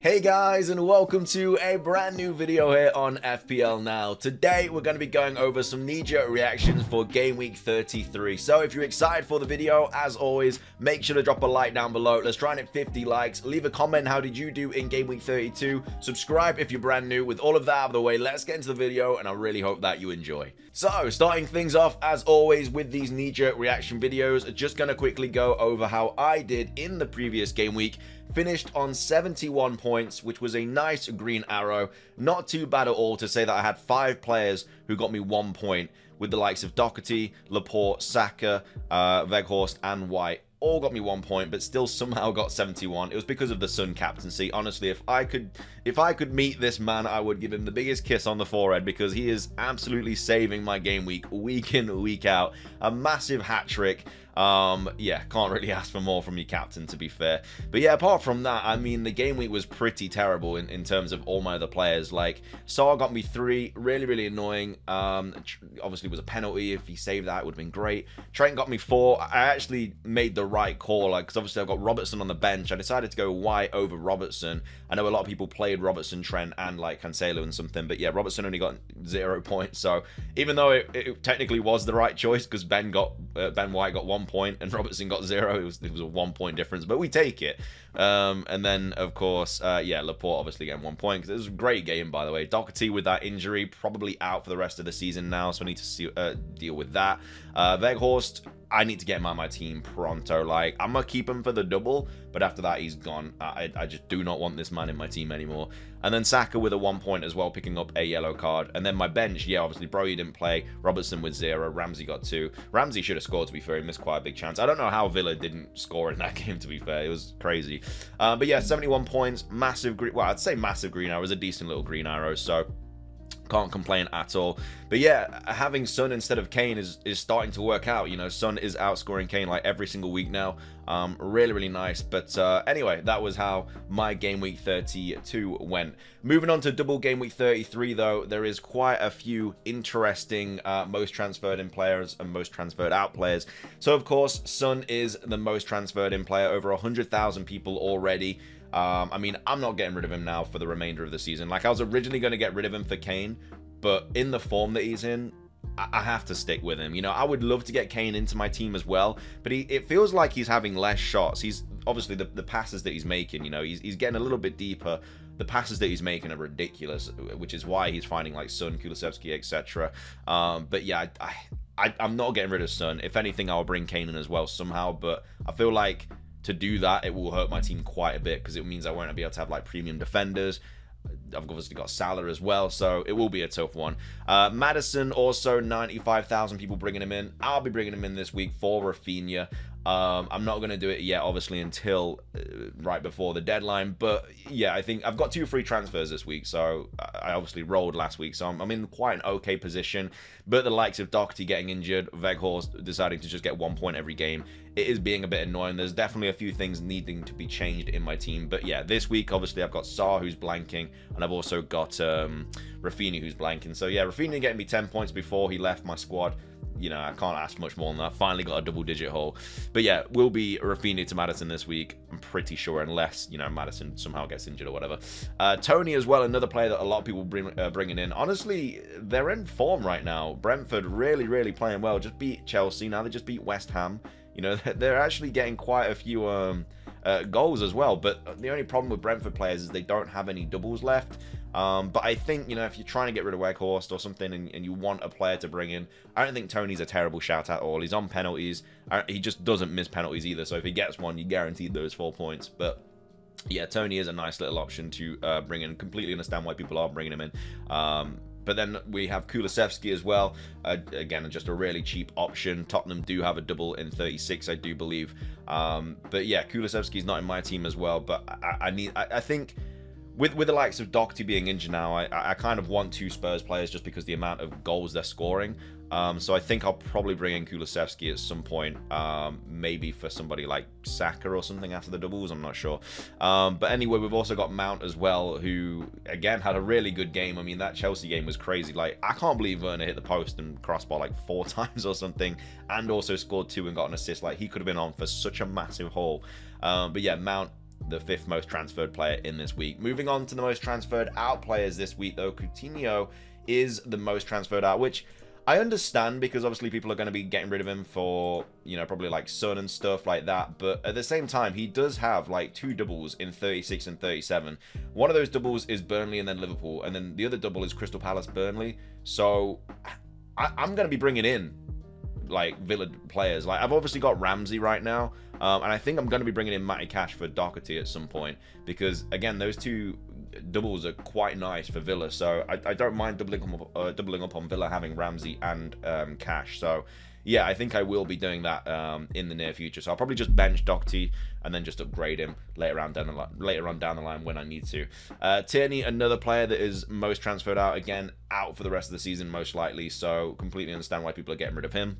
Hey guys, and welcome to a brand new video here on FPL Now. Today we're going to be going over some knee-jerk reactions for Game Week 33. So if you're excited for the video, as always, make sure to drop a like down below. Let's try and hit 50 likes. Leave a comment, how did you do in Game Week 32? Subscribe if you're brand new. With all of that out of the way, let's get into the video, and I really hope that you enjoy. So starting things off, as always, with these knee-jerk reaction videos, just going to quickly go over how I did in the previous game week. Finished on 71 points, which was a nice green arrow. Not too bad at all to say that I had 5 players who got me 1 point, with the likes of Doherty, Laporte, Saka, Weghorst, and White. All got me 1 point, but still somehow got 71. It was because of the Sun captaincy. Honestly, if I could meet this man, I would give him the biggest kiss on the forehead, because he is absolutely saving my game week in, week out. A massive hat trick. Yeah, can't really ask for more from your captain, to be fair. But yeah, apart from that, I mean, the game week was pretty terrible in terms of all my other players. Like, Saar got me 3, really annoying. Obviously, it was a penalty. If he saved that, it would have been great. Trent got me 4. I actually made the right call, like, because obviously I've got Robertson on the bench. I decided to go White over Robertson. I know a lot of people played Robertson, Trent, and like Cancelo and something, but yeah, Robertson only got 0 points. So even though it technically was the right choice, because Ben White got 1 point and Robertson got 0, it was a 1 point difference, but we take it. And then of course, yeah, Laporte obviously getting 1 point, because it was a great game, by the way. Doherty with that injury, probably out for the rest of the season now, so I need to deal with that. Weghorst, I need to get him out of my team pronto. Like, I'm gonna keep him for the double, but after that he's gone. I just do not want this man in my team anymore. And then Saka with a 1 point as well, picking up a yellow card. And then my bench, yeah, obviously Brogy didn't play, Robertson with 0, Ramsey got 2. Ramsey should have scored, to be fair. He missed quite a big chance. I don't know how Villa didn't score in that game, to be fair. It was crazy. But yeah, 71 points, massive green, well, I'd say massive green arrow. It was a decent little green arrow, so can't complain at all. But yeah, having Son instead of Kane is starting to work out. You know, Son is outscoring Kane like every single week now. Really nice. But anyway, that was how my game week 32 went. Moving on to double game week 33, though, there is quite a few interesting most transferred in players and most transferred out players. So of course, Son is the most transferred in player, over 100,000 people already. I mean, I'm not getting rid of him now for the remainder of the season. Like, I was originally going to get rid of him for Kane, but in the form that he's in, I have to stick with him. You know, I would love to get Kane into my team as well, but it feels like he's having less shots. He's obviously the passes that he's making, you know, he's getting a little bit deeper. The passes that he's making are ridiculous, which is why he's finding like Son, Kulusevski, etc. But yeah, I'm not getting rid of Son. If anything, I'll bring Kane in as well somehow, but I feel like to do that, it will hurt my team quite a bit, because it means I won't be able to have like premium defenders. I've obviously got Salah as well, so it will be a tough one. Maddison, also 95,000 people bringing him in. I'll be bringing him in this week for Rafinha. I'm not going to do it yet, obviously, until right before the deadline. But yeah, I think I've got 2 free transfers this week, so I obviously rolled last week, so I'm in quite an okay position. But the likes of Doherty getting injured, Weghorst deciding to just get 1 point every game, it is being a bit annoying. There's definitely a few things needing to be changed in my team. But yeah, this week, obviously, I've got Saar, who's blanking, and I've also got Rafinha, who's blanking. So yeah, Rafinha getting me 10 points before he left my squad. You know, I can't ask much more than that. Finally got a double-digit haul. But yeah, will be Rafinha to Maddison this week, I'm pretty sure, unless, you know, Maddison somehow gets injured or whatever. Tony as well, another player that a lot of people bringing in. Honestly, they're in form right now. Brentford really playing well. Just beat Chelsea. Now they just beat West Ham. You know, they're actually getting quite a few goals as well. But the only problem with Brentford players is they don't have any doubles left. But I think, you know, if you're trying to get rid of Weghorst or something and you want a player to bring in, I don't think Tony's a terrible shout at all. He's on penalties. He just doesn't miss penalties either. So if he gets one, you guaranteed those 4 points. But yeah, Tony is a nice little option to bring in. Completely understand why people are bringing him in. But then we have Kulusevski as well. Again, just a really cheap option. Tottenham do have a double in 36, I do believe. But yeah, Kulusevski's not in my team as well. But I think with the likes of Doherty being injured now, I kind of want 2 Spurs players just because the amount of goals they're scoring. So I think I'll probably bring in Kulusevski at some point, maybe for somebody like Saka or something after the doubles, I'm not sure. But anyway, we've also got Mount as well, who, again, had a really good game. I mean, that Chelsea game was crazy. Like, I can't believe Werner hit the post and crossbar like 4 times or something, and also scored 2 and got an assist. Like, he could have been on for such a massive haul. But yeah, Mount the 5th most transferred player in this week. Moving on to the most transferred out players this week, though, Coutinho is the most transferred out, which I understand because obviously people are going to be getting rid of him for, you know, probably like Son and stuff like that. But at the same time, he does have like 2 doubles in 36 and 37. One of those doubles is Burnley and then Liverpool, and then the other double is Crystal Palace Burnley. So I'm going to be bringing in like Villa players. Like, I've obviously got Ramsey right now, and I think I'm going to be bringing in Matty Cash for Doherty at some point because, again, those 2 doubles are quite nice for Villa, so I don't mind doubling up on Villa having Ramsey and Cash. So yeah, I think I will be doing that in the near future. So I'll probably just bench Doherty and then just upgrade him later on down the line when I need to. Tierney, another player that is most transferred out, again out for the rest of the season most likely, so completely understand why people are getting rid of him.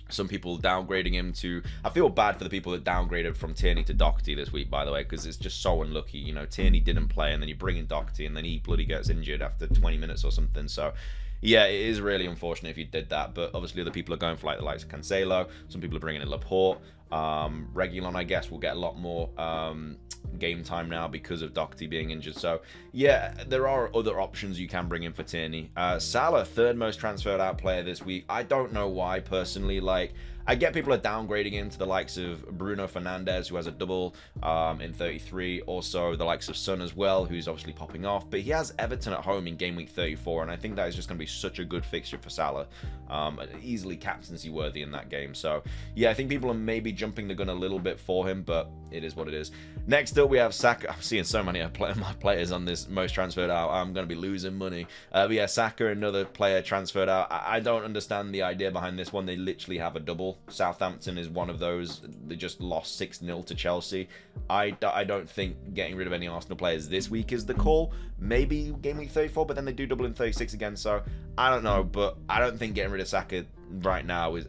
Some people downgrading him to... I feel bad for the people that downgraded from Tierney to Doherty this week, by the way, because it's just so unlucky. You know, Tierney didn't play, and then you bring in Doherty, and then he bloody gets injured after 20 minutes or something. So, yeah, it is really unfortunate if you did that. But obviously, other people are going for like the likes of Cancelo. Some people are bringing in Laporte. Reguilon, I guess, will get a lot more game time now because of Doherty being injured. So, yeah, there are other options you can bring in for Tierney. Salah, 3rd most transferred out player this week. I don't know why, personally. Like, I get people are downgrading him to the likes of Bruno Fernandes, who has a double in 33. Also, the likes of Son as well, who's obviously popping off. But he has Everton at home in game week 34, and I think that is just going to be such a good fixture for Salah. Easily captaincy worthy in that game. So, yeah, I think people are maybe jumping the gun a little bit for him, but it is what it is. Next up, we have Saka. I'm seeing so many of my players on this most transferred out. I'm going to be losing money. But yeah, Saka, another player transferred out. I don't understand the idea behind this one. They literally have a double. Southampton is one of those. They just lost 6-0 to Chelsea. I don't think getting rid of any Arsenal players this week is the call. Maybe game week 34, but then they do double in 36 again. So I don't know, but I don't think getting rid of Saka right now is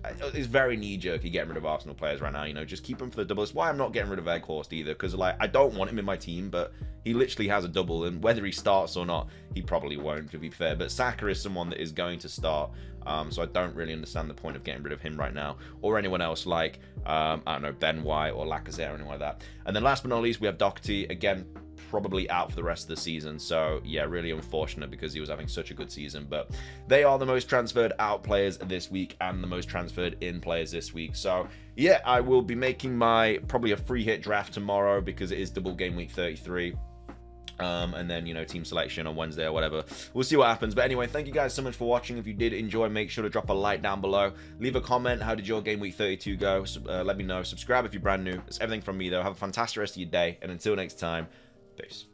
very knee-jerky getting rid of Arsenal players right now. You know, just keep him for the double. It's why I'm not getting rid of Weghorst either, because like I don't want him in my team, but he literally has a double, and whether he starts or not, he probably won't, to be fair. But Saka is someone that is going to start, so I don't really understand the point of getting rid of him right now, or anyone else like I don't know, Ben White or Lacazette or anything like that. And then last but not least, we have Doherty, again probably out for the rest of the season. So yeah, really unfortunate because he was having such a good season. But they are the most transferred out players this week and the most transferred in players this week. So yeah, I will be making my probably a free hit draft tomorrow because it is double game week 33. And then, you know, team selection on Wednesday or whatever. We'll see what happens. But anyway, thank you guys so much for watching. If you did enjoy, make sure to drop a like down below. Leave a comment. How did your game week 32 go? Let me know. Subscribe if you're brand new. That's everything from me, though. Have a fantastic rest of your day. And until next time, peace.